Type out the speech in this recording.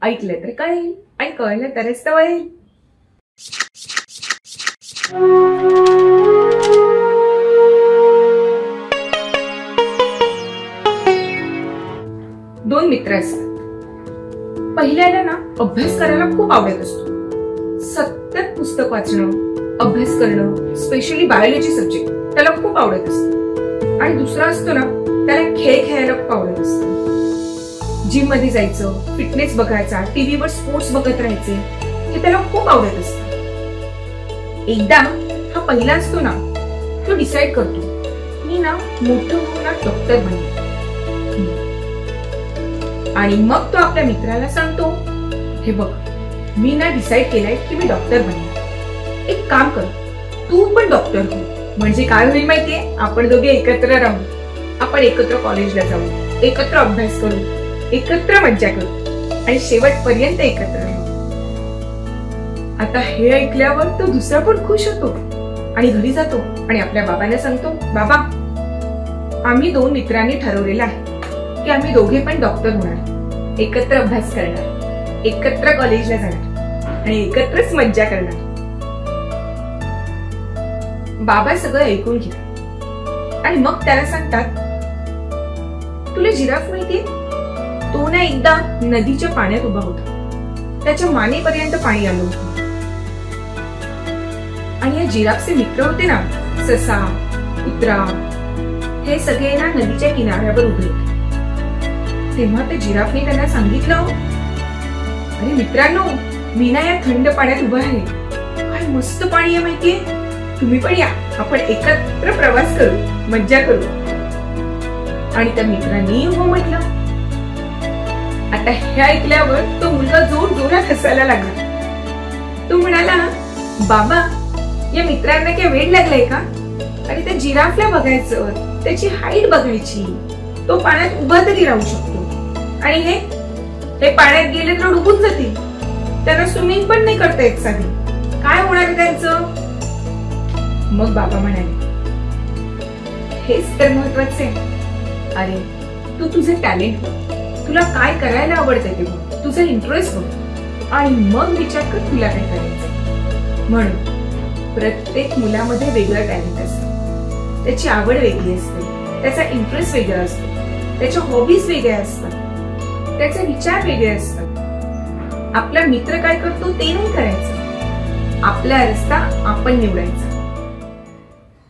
ऐकलं तर कळेल आणि कळलं तरच तर वळेल. दोन मित्र असतात. पहिल्याला ना अभ्यास करायला खूप आवडत असतो. सतत पुस्तक वाचणं, अभ्यास करणं, स्पेशली बायोलॉजी सब्जेक्ट त्याला खूप आवडत असतं. आणि दुसरा असतो ना त्याला खेळ खेळायला खूप आवडत असतं. जिम मध्ये जायचं, फिटनेस बघायचा, टीव्हीवर स्पोर्ट्स बघत राहायचे हे त्याला खूप आवडत असतं. एकदा हा पहिला असतो ना तो डिसाईड करतो मी ना मोठं होऊन डॉक्टर बनेन. आणि मग तो आपल्या मित्राला सांगतो, हे बघ मी ना डिसाईड केलंय की मी डॉक्टर बनेन. एक काम कर, तू पण डॉक्टर हो. म्हणजे काय होईल माहितीये, आपण दोघे एकत्र राहू, आपण एकत्र कॉलेजला जाऊ, एकत्र अभ्यास करू, एकत्र मज्जा करू आणि शेवटपर्यंत एकत्र राहू. आता हे ऐकल्यावर तो दुसरा पण खुश होतो आणि घरी जातो आणि आपल्या बाबांना सांगतो, बाबा आम्ही दोन मित्रांनी ठरवलेलं आहे की आम्ही दोघे पण डॉक्टर होणार, एकत्र अभ्यास करणार, एकत्र कॉलेजला जाणार आणि एकत्रच मज्जा करणार. बाबा सगळं ऐकून घेतात आणि मग त्याला सांगतात, तुला जिराफ माहितीये, तो ना एकदा नदीच्या पाण्यात उभा होता, त्याच्या मानेपर्यंत पाणी आलं होतं. आणि या जिराफचे मित्र होते ना ससा, कुत्रा, हे सगळे ना नदीच्या किनाऱ्यावर उभे होते. तेव्हा ते जिराफने त्यांना सांगितलं, अरे मित्रांनो, मी ना या थंड पाण्यात उभा आहे, काय मस्त पाणी आहे माहितीये, तुम्ही पण या, आपण एकत्र प्रवास करू, मज्जा करू. आणि त्या मित्रांनी हो म्हटलं. आता हे ऐकल्यावर तो मुलगा जोर जोरात हसायला लागला. तो म्हणाला, बाबा या मित्रांना काय वेळ लागलाय का, आणि त्या जिराफला बघायचं, त्याची हाईट बघायची, तो पाण्यात उभा तरी राहू शकतो आणि हे पाण्यात गेले तर डुबून जातील, त्यांना स्विमिंग पण नाही करता येत साधी, काय होणार आहे त्यांचं. मग बाबा म्हणाले, हेच तर महत्वाचे. अरे तू तुझे टॅलेंट बघ, तुला काय करायला आवडतंय ते बघ, तुझा इंटरेस्ट बघ आणि मग विचार कर तुला काय करायचंय. म्हणून प्रत्येक मुलामध्ये वेगळं टॅलेंट असतं, त्याची आवड वेगळी असते, त्याचा इंटरेस्ट वेगळा असतो, त्याच्या हॉबीज वेगळ्या असतात, त्याचे विचार वेगळे असतात. आपला मित्र काय करतो ते नाही करायचं, आपला रस्ता आपण निवडायचा.